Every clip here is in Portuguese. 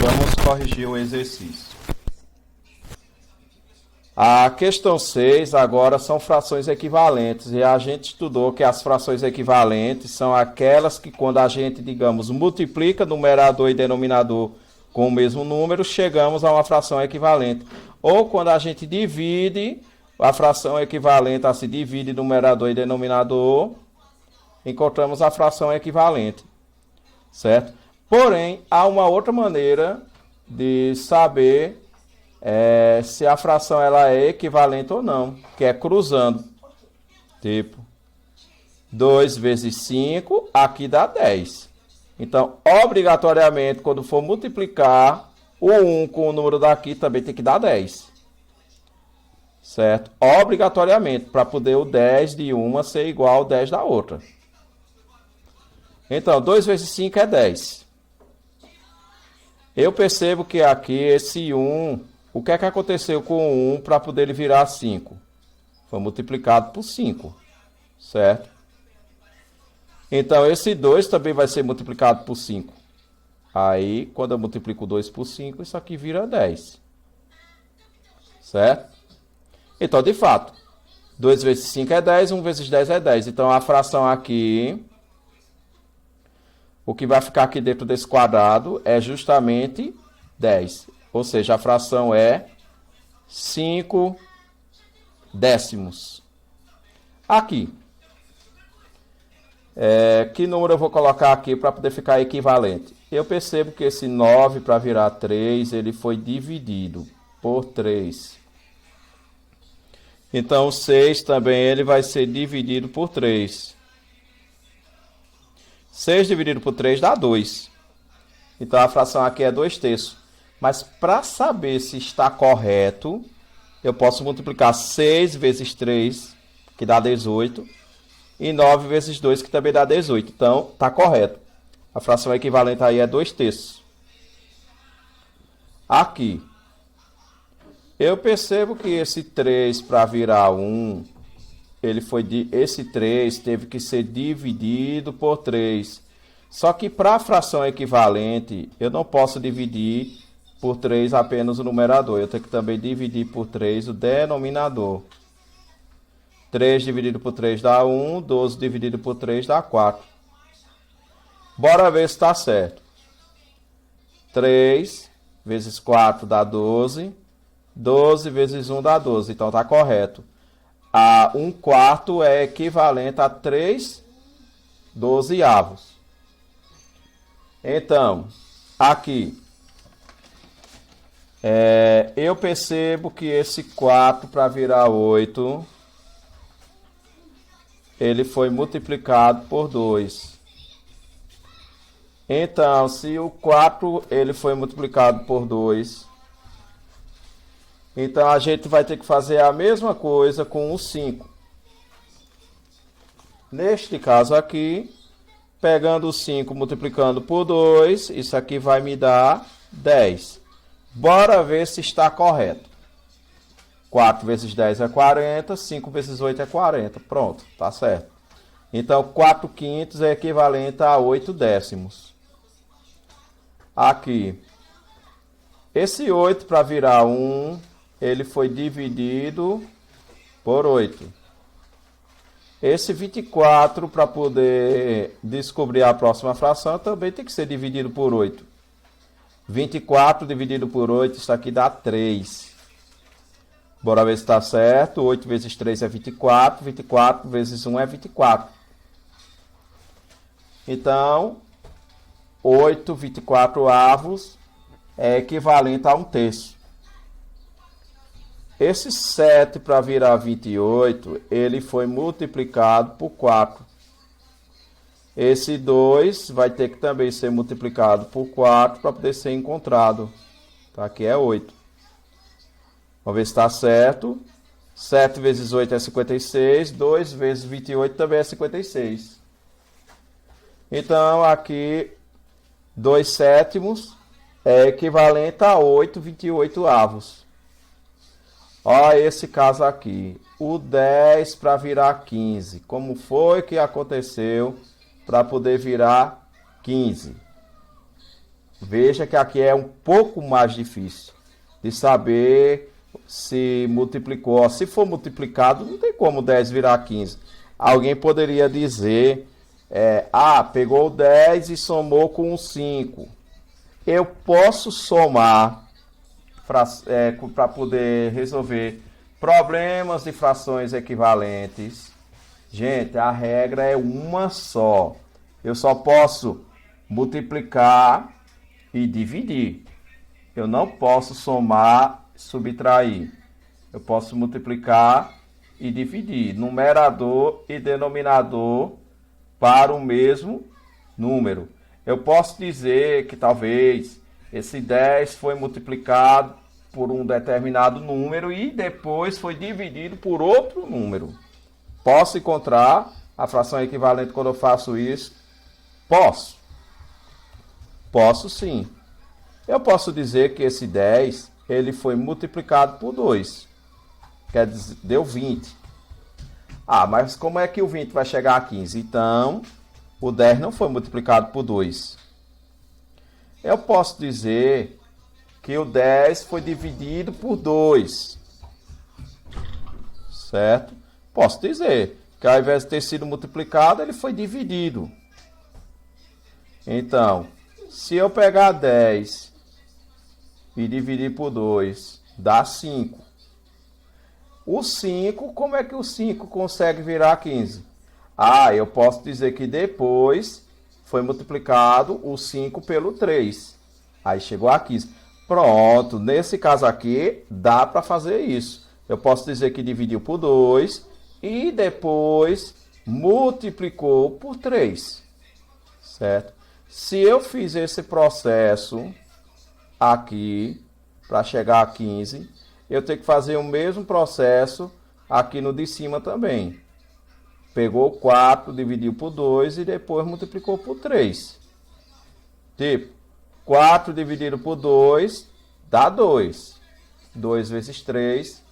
Vamos corrigir o exercício. A questão 6 agora são frações equivalentes. E a gente estudou que as frações equivalentes são aquelas que quando a gente, digamos, multiplica numerador e denominador com o mesmo número, chegamos a uma fração equivalente. Ou quando a gente divide, a fração equivalente se divide numerador e denominador, encontramos a fração equivalente. Certo? Porém, há uma outra maneira de saber se a fração ela é equivalente ou não, que é cruzando. Tipo, 2 vezes 5, aqui dá 10. Então, obrigatoriamente, quando for multiplicar o 1 com o número daqui, também tem que dar 10. Certo? Obrigatoriamente, para poder o 10 de uma ser igual ao 10 da outra. Então, 2 vezes 5 é 10. Eu percebo que aqui esse 1, o que é que aconteceu com o 1 para poder ele virar 5? Foi multiplicado por 5, certo? Então, esse 2 também vai ser multiplicado por 5. Aí, quando eu multiplico 2 por 5, isso aqui vira 10. Certo? Então, de fato, 2 vezes 5 é 10, 1 vezes 10 é 10. Então, a fração aqui, o que vai ficar aqui dentro desse quadrado é justamente 10. Ou seja, a fração é 5 décimos. Aqui. Que número eu vou colocar aqui para poder ficar equivalente? Eu percebo que esse 9 para virar 3, ele foi dividido por 3. Então, o 6 também ele vai ser dividido por 3. 6 dividido por 3 dá 2. Então, a fração aqui é 2/3. Mas, para saber se está correto, eu posso multiplicar 6 vezes 3, que dá 18, e 9 vezes 2, que também dá 18. Então, está correto. A fração equivalente aí é 2/3. Aqui, eu percebo que esse 3 para virar 1... esse 3 teve que ser dividido por 3. Só que para a fração equivalente, eu não posso dividir por 3 apenas o numerador. Eu tenho que também dividir por 3 o denominador. 3 dividido por 3 dá 1, 12 dividido por 3 dá 4. Bora ver se está certo. 3 vezes 4 dá 12. 12 vezes 1 dá 12. Então está correto. A 1/4 é equivalente a 3/12. Então, aqui, eu percebo que esse 4 para virar 8, ele foi multiplicado por 2. Então, se o 4 ele foi multiplicado por 2... Então, a gente vai ter que fazer a mesma coisa com o 5. Neste caso aqui, pegando o 5 multiplicando por 2, isso aqui vai me dar 10. Bora ver se está correto. 4 vezes 10 é 40, 5 vezes 8 é 40. Pronto, está certo. Então, 4/5 é equivalente a 8 décimos. Aqui, esse 8 para virar 1... ele foi dividido por 8. Esse 24, para poder descobrir a próxima fração, também tem que ser dividido por 8. 24 dividido por 8, isso aqui dá 3. Bora ver se está certo. 8 vezes 3 é 24. 24 vezes 1 é 24. Então, 8/24 é equivalente a 1/3. Esse 7 para virar 28, ele foi multiplicado por 4. Esse 2 vai ter que também ser multiplicado por 4 para poder ser encontrado. Tá? Aqui é 8. Vamos ver se está certo. 7 vezes 8 é 56. 2 vezes 28 também é 56. Então, aqui, 2/7 é equivalente a 8/28. Olha esse caso aqui, o 10 para virar 15. Como foi que aconteceu para poder virar 15? Veja que aqui é um pouco mais difícil de saber se multiplicou. Se for multiplicado, não tem como 10 virar 15. Alguém poderia dizer, pegou 10 e somou com um 5. Eu posso somar para poder resolver problemas de frações equivalentes. Gente, a regra é uma só. Eu só posso multiplicar e dividir. Eu não posso somar e subtrair. Eu posso multiplicar e dividir. Numerador e denominador para o mesmo número. Eu posso dizer que talvez esse 10 foi multiplicado por um determinado número e depois foi dividido por outro número. Posso encontrar a fração equivalente quando eu faço isso? Posso. Posso sim. Eu posso dizer que esse 10 ele foi multiplicado por 2. Quer dizer, deu 20. Mas como é que o 20 vai chegar a 15? Então, o 10 não foi multiplicado por 2. Eu posso dizer que o 10 foi dividido por 2. Certo? Posso dizer que ao invés de ter sido multiplicado, ele foi dividido. Então, se eu pegar 10 e dividir por 2, dá 5. O 5, como é que o 5 consegue virar 15? Eu posso dizer que depois foi multiplicado o 5 pelo 3. Aí chegou a 15. Pronto, nesse caso aqui, dá para fazer isso. Eu posso dizer que dividiu por 2 e depois multiplicou por 3. Certo? Se eu fiz esse processo aqui para chegar a 15, eu tenho que fazer o mesmo processo aqui no de cima também. Pegou 4, dividiu por 2 e depois multiplicou por 3. Tipo, 4 dividido por 2 dá 2. 2 vezes 3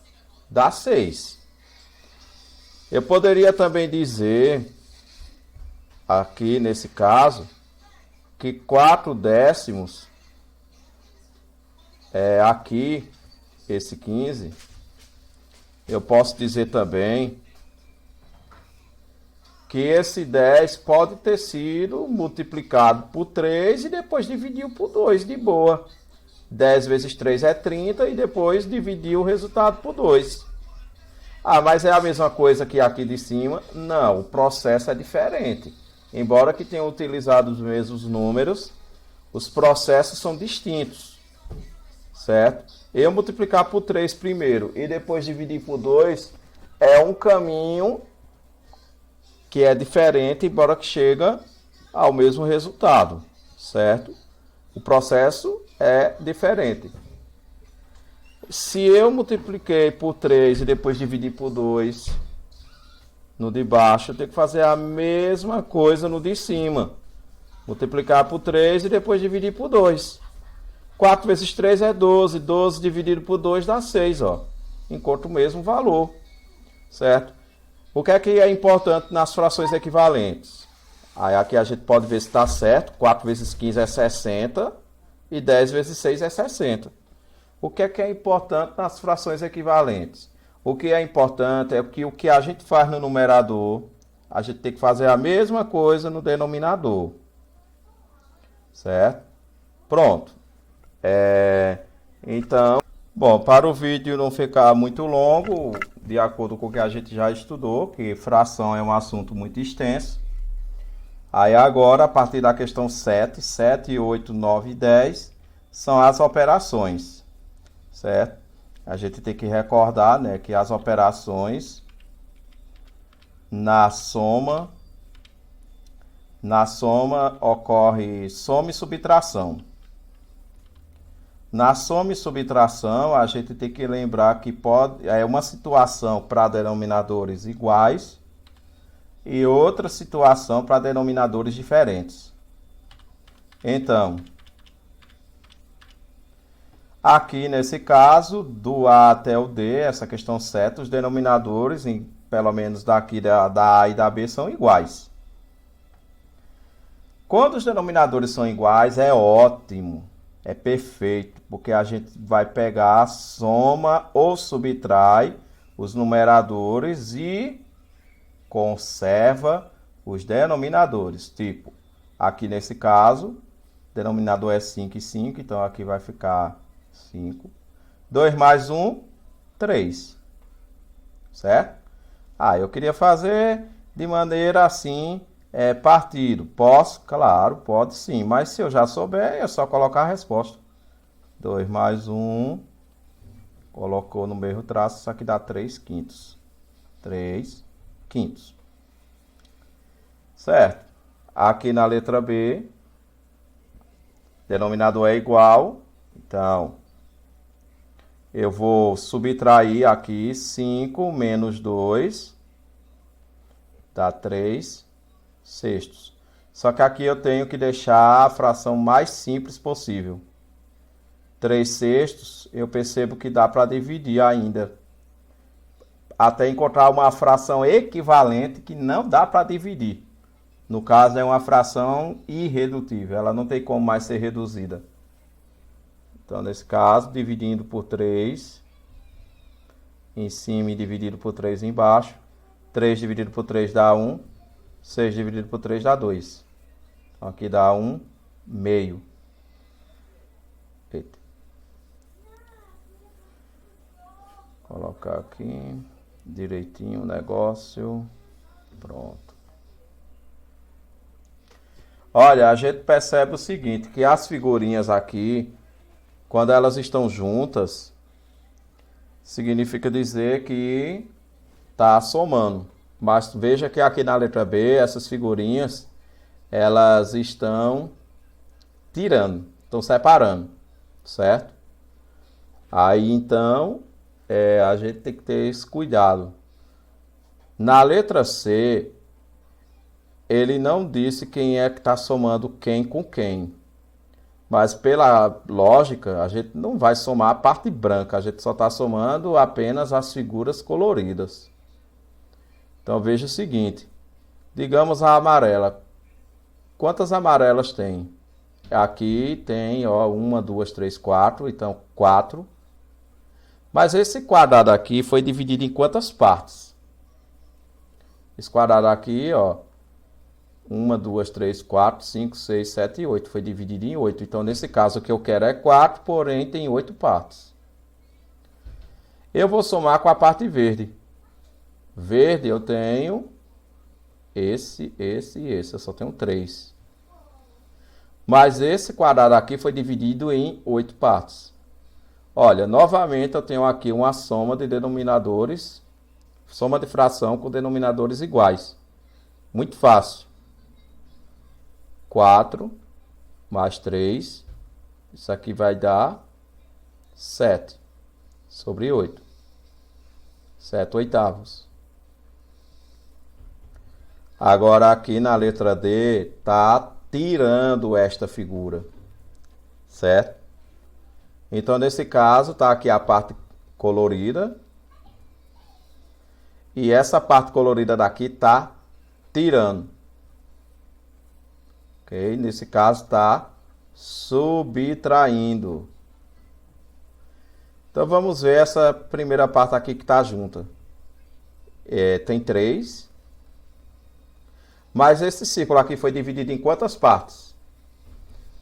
dá 6. Eu poderia também dizer, aqui nesse caso, que 4 décimos aqui, esse 15, eu posso dizer também que esse 10 pode ter sido multiplicado por 3 e depois dividiu por 2, de boa. 10 vezes 3 é 30 e depois dividiu o resultado por 2. Mas é a mesma coisa que aqui de cima? Não, o processo é diferente. Embora que tenham utilizado os mesmos números, os processos são distintos. Certo? Eu multiplicar por 3 primeiro e depois dividir por 2 é um caminho que é diferente, embora que chega ao mesmo resultado, certo? O processo é diferente. Se eu multipliquei por 3 e depois dividi por 2 no de baixo, eu tenho que fazer a mesma coisa no de cima. Multiplicar por 3 e depois dividir por 2. 4 vezes 3 é 12. 12 dividido por 2 dá 6, ó. Encontra o mesmo valor, certo? O que é importante nas frações equivalentes? Aí aqui a gente pode ver se está certo. 4 vezes 15 é 60 e 10 vezes 6 é 60. O que é importante nas frações equivalentes? O que é importante é que o que a gente faz no numerador, a gente tem que fazer a mesma coisa no denominador. Certo? Pronto. Então, bom, para o vídeo não ficar muito longo, de acordo com o que a gente já estudou, que fração é um assunto muito extenso. Aí agora, a partir da questão 7, 8, 9 e 10, são as operações, certo? A gente tem que recordar, né, que as operações na soma ocorre soma e subtração. Na soma e subtração, a gente tem que lembrar que é uma situação para denominadores iguais e outra situação para denominadores diferentes. Então, aqui nesse caso, do A até o D, essa questão 7, os denominadores, pelo menos daqui da A e da B, são iguais. Quando os denominadores são iguais, é ótimo, é perfeito, porque a gente vai pegar, soma ou subtrai os numeradores e conserva os denominadores. Tipo, aqui nesse caso, denominador é 5 e 5, então aqui vai ficar 5. 2 mais 1, 3. Certo? Eu queria fazer de maneira assim, partido. Posso? Claro, pode sim. Mas se eu já souber, é só colocar a resposta. 2 mais 1, colocou no mesmo traço, isso aqui dá 3 quintos. 3 quintos. Certo? Aqui na letra B, denominador é igual, então eu vou subtrair aqui 5 menos 2, dá 3 sextos. Só que aqui eu tenho que deixar a fração mais simples possível. 3 sextos, eu percebo que dá para dividir ainda. Até encontrar uma fração equivalente que não dá para dividir. No caso, é uma fração irredutível. Ela não tem como mais ser reduzida. Então, nesse caso, dividindo por 3 em cima e dividido por 3 embaixo. 3 dividido por 3 dá 1. 6 dividido por 3 dá 2. Então, aqui dá 1 meio. Eita. Colocar aqui direitinho o negócio. Pronto. Olha, a gente percebe o seguinte, que as figurinhas aqui, quando elas estão juntas, significa dizer que está somando. Mas veja que aqui na letra B, essas figurinhas, elas estão tirando, estão separando, certo? Aí, então, a gente tem que ter esse cuidado. Na letra C, ele não disse quem é que está somando quem com quem. Mas pela lógica, a gente não vai somar a parte branca, a gente só está somando apenas as figuras coloridas. Então veja o seguinte, digamos a amarela. Quantas amarelas tem? Aqui tem, ó, 1, 2, 3, 4, então 4. Mas esse quadrado aqui foi dividido em quantas partes? Esse quadrado aqui, ó, 1, 2, 3, 4, 5, 6, 7 e 8. Foi dividido em 8. Então, nesse caso, o que eu quero é 4, porém tem 8 partes. Eu vou somar com a parte verde. Verde eu tenho esse e esse. Eu só tenho 3. Mas esse quadrado aqui foi dividido em 8 partes. Olha, novamente eu tenho aqui uma soma de denominadores. Soma de fração com denominadores iguais. Muito fácil. 4 mais 3, isso aqui vai dar 7 sobre 8. 7 oitavos. Agora aqui na letra D, tá tirando esta figura, certo? Então nesse caso, tá aqui a parte colorida. E essa parte colorida daqui tá tirando. Ok? Nesse caso está subtraindo. Então vamos ver essa primeira parte aqui que está junta. Tem 3. Mas esse círculo aqui foi dividido em quantas partes?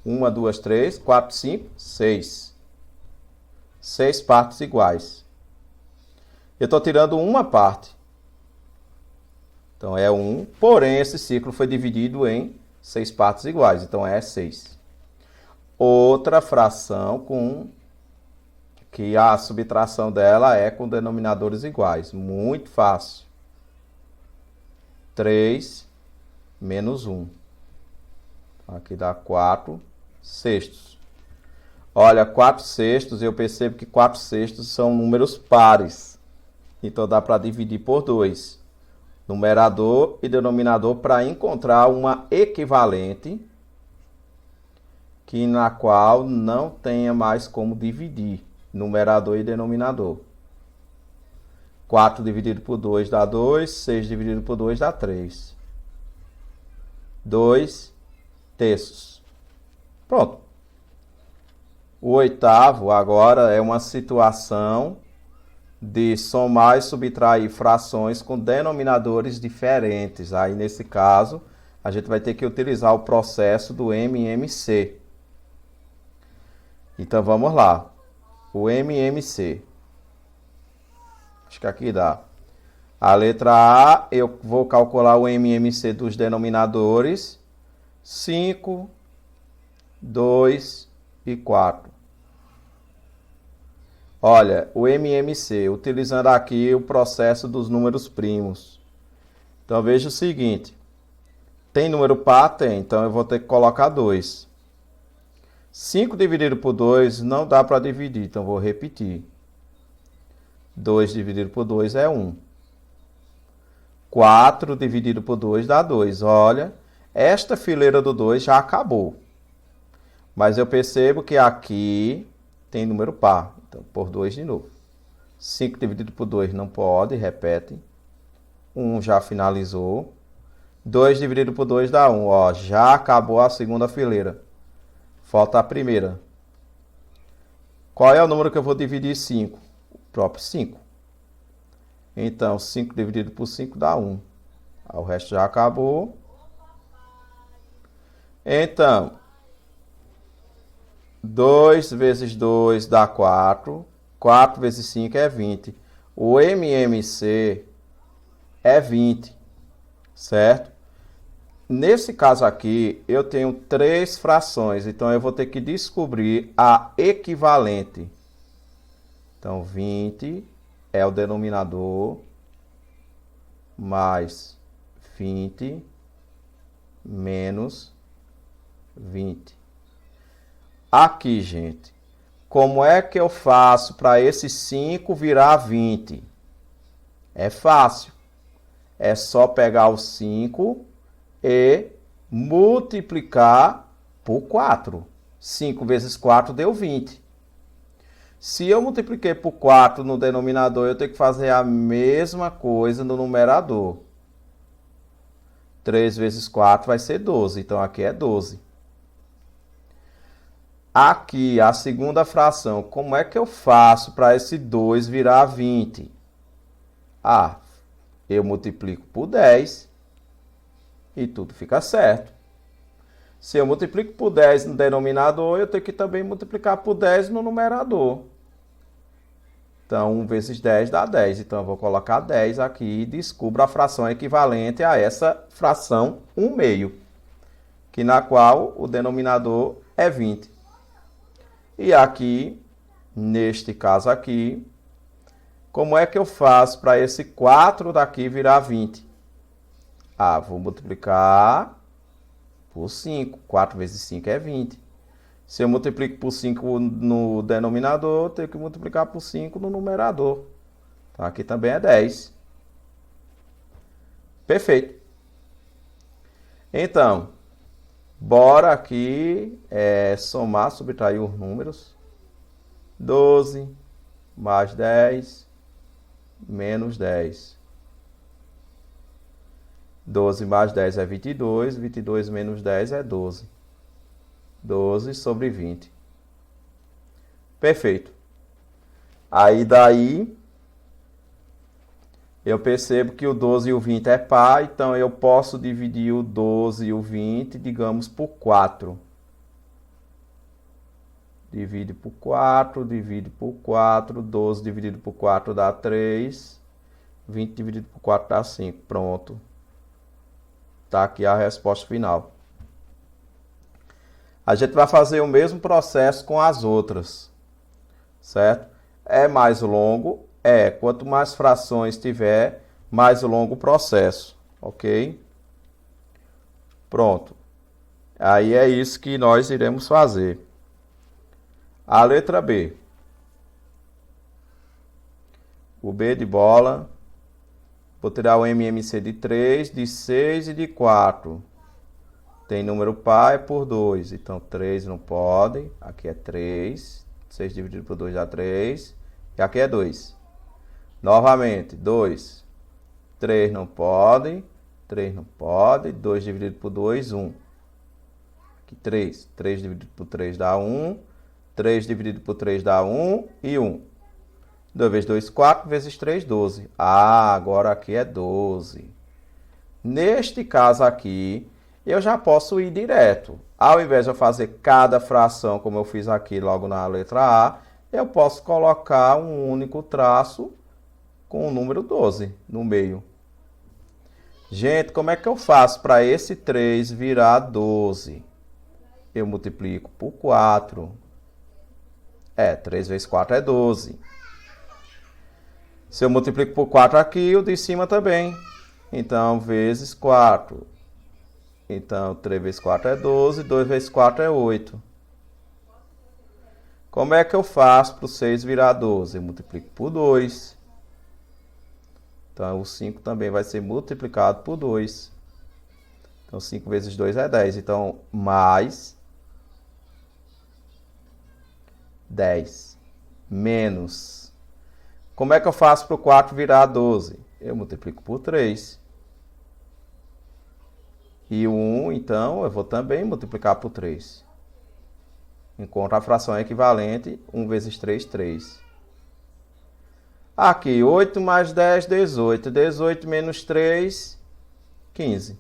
1, 2, 3, 4, 5, 6. 6 partes iguais. Eu estou tirando uma parte. Então é 1, porém esse círculo foi dividido em 6 partes iguais, então é 6. Outra fração com que a subtração dela é com denominadores iguais. Muito fácil. 3 menos 1. Aqui dá 4 sextos. Olha, 4 sextos, eu percebo que 4 sextos são números pares. Então dá para dividir por 2. Numerador e denominador para encontrar uma equivalente que na qual não tenha mais como dividir numerador e denominador. 4 dividido por 2 dá 2, 6 dividido por 2 dá 3. 2 terços. Pronto. O oitavo agora é uma situação de somar e subtrair frações com denominadores diferentes. Aí, nesse caso, a gente vai ter que utilizar o processo do MMC. Então, vamos lá. O MMC. Acho que aqui dá. A letra A, eu vou calcular o MMC dos denominadores. 5, 2 e 4. Olha, o MMC, utilizando aqui o processo dos números primos. Então, veja o seguinte. Tem número par? Tem. Então, eu vou ter que colocar 2. 5 dividido por 2 não dá para dividir. Então, vou repetir. 2 dividido por 2 é 1. 4 dividido por 2 dá 2. Olha, esta fileira do 2 já acabou. Mas eu percebo que aqui tem número par. Então, por 2 de novo. 5 dividido por 2 não pode, repete. 1 já finalizou. 2 dividido por 2 dá 1. Ó, já acabou a segunda fileira. Falta a primeira. Qual é o número que eu vou dividir 5? O próprio 5. Então, 5 dividido por 5 dá 1. O resto já acabou. Então, 2 vezes 2 dá 4. 4 vezes 5 é 20. O MMC é 20. Certo? Nesse caso aqui, eu tenho 3 frações. Então, eu vou ter que descobrir a equivalente. Então, 20 é o denominador, mais 20 menos 20. Aqui, gente, como é que eu faço para esse 5 virar 20? É fácil. É só pegar o 5 e multiplicar por 4. 5 vezes 4 deu 20. Se eu multipliquei por 4 no denominador, eu tenho que fazer a mesma coisa no numerador. 3 vezes 4 vai ser 12. Então, aqui é 12. Aqui, a segunda fração. Como é que eu faço para esse 2 virar 20? Ah, eu multiplico por 10 e tudo fica certo. Se eu multiplico por 10 no denominador, eu tenho que também multiplicar por 10 no numerador. Então, 1 vezes 10 dá 10. Então, eu vou colocar 10 aqui e descubro a fração equivalente a essa fração 1 meio, que na qual o denominador é 20. E aqui, neste caso aqui, como é que eu faço para esse 4 daqui virar 20? Ah, vou multiplicar por 5. 4 vezes 5 é 20. Se eu multiplico por 5 no denominador, eu tenho que multiplicar por 5 no numerador. Então, aqui também é 10. Perfeito. Então, bora aqui somar, subtrair os números. 12 mais 10 menos 10. 12 mais 10 é 22. 22 menos 10 é 12. 12 sobre 20. Perfeito. Aí daí eu percebo que o 12 e o 20 é par, então eu posso dividir o 12 e o 20, digamos, por 4. Divide por 4, divide por 4, 12 dividido por 4 dá 3, 20 dividido por 4 dá 5. Pronto. Tá aqui a resposta final. A gente vai fazer o mesmo processo com as outras, certo? É mais longo? É. Quanto mais frações tiver, mais longo o processo, ok? Pronto. Aí é isso que nós iremos fazer. A letra B. O B de bola. Vou tirar o MMC de 3, de 6 e de 4. Tem número par é por 2. Então, 3 não pode. Aqui é 3. 6 dividido por 2 dá 3. E aqui é 2. Novamente, 2. 3 não pode. 3 não pode. 2 dividido por 2, 1. Aqui 3. 3 dividido por 3 dá 1. 3 dividido por 3 dá 1 e 1. 2 vezes 2, 4. Vezes 3, 12. Ah, agora aqui é 12. Neste caso aqui, eu já posso ir direto. Ao invés de eu fazer cada fração, como eu fiz aqui logo na letra A, eu posso colocar um único traço com o número 12 no meio. Gente, como é que eu faço para esse 3 virar 12? Eu multiplico por 4. 3 vezes 4 é 12. Se eu multiplico por 4 aqui, o de cima também. Então, vezes 4. Então, 3 vezes 4 é 12, 2 vezes 4 é 8. Como é que eu faço para o 6 virar 12? Eu multiplico por 2. Então, o 5 também vai ser multiplicado por 2. Então, 5 vezes 2 é 10. Então, mais 10. Menos. Como é que eu faço para o 4 virar 12? Eu multiplico por 3. E o 1, então, eu vou também multiplicar por 3. Encontro a fração equivalente, 1 vezes 3, 3. Aqui, 8 mais 10, 18. 18 menos 3, 15.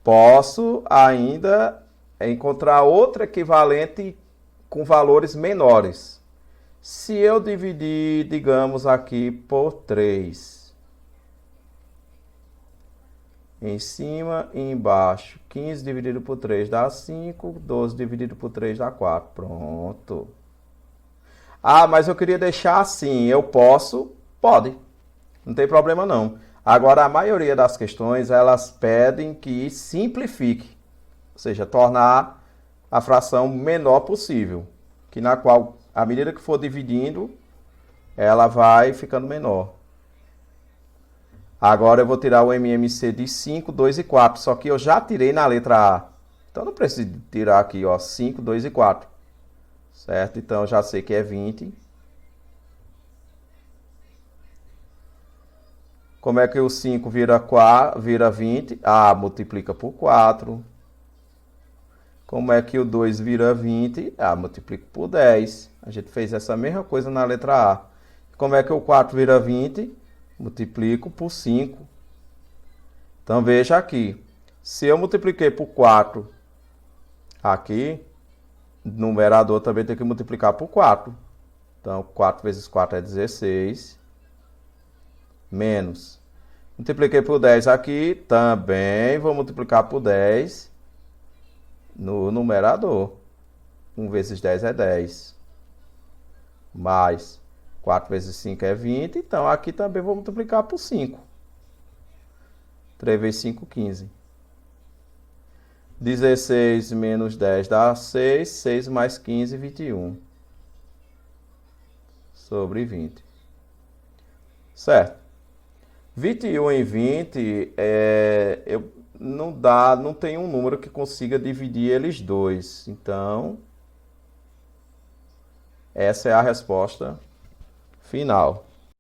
Posso ainda encontrar outro equivalente com valores menores. Se eu dividir, digamos, aqui por 3. Em cima e embaixo. 15 dividido por 3 dá 5. 12 dividido por 3 dá 4. Pronto. Ah, mas eu queria deixar assim. Eu posso? Pode. Não tem problema não. Agora, a maioria das questões, elas pedem que simplifique. Ou seja, tornar a fração menor possível. Que na qual, à medida que for dividindo, ela vai ficando menor. Agora eu vou tirar o MMC de 5, 2 e 4. Só que eu já tirei na letra A. Então não preciso tirar aqui, ó, 5, 2 e 4. Certo? Então eu já sei que é 20. Como é que o 5 vira 20? Ah, multiplica por 4. Como é que o 2 vira 20? Ah, multiplica por 10. A gente fez essa mesma coisa na letra A. Como é que o 4 vira 20? Multiplico por 5. Então, veja aqui. Se eu multipliquei por 4 aqui, no numerador também tem que multiplicar por 4. Então, 4 vezes 4 é 16. Menos. Multipliquei por 10 aqui, também vou multiplicar por 10 no numerador. 1 vezes 10 é 10. Mais 4 vezes 5 é 20, então aqui também vou multiplicar por 5. 3 vezes 5, 15. 16 menos 10 dá 6, 6 mais 15, 21. Sobre 20. Certo. 21 em 20, não tem um número que consiga dividir eles dois. Então, essa é a resposta final.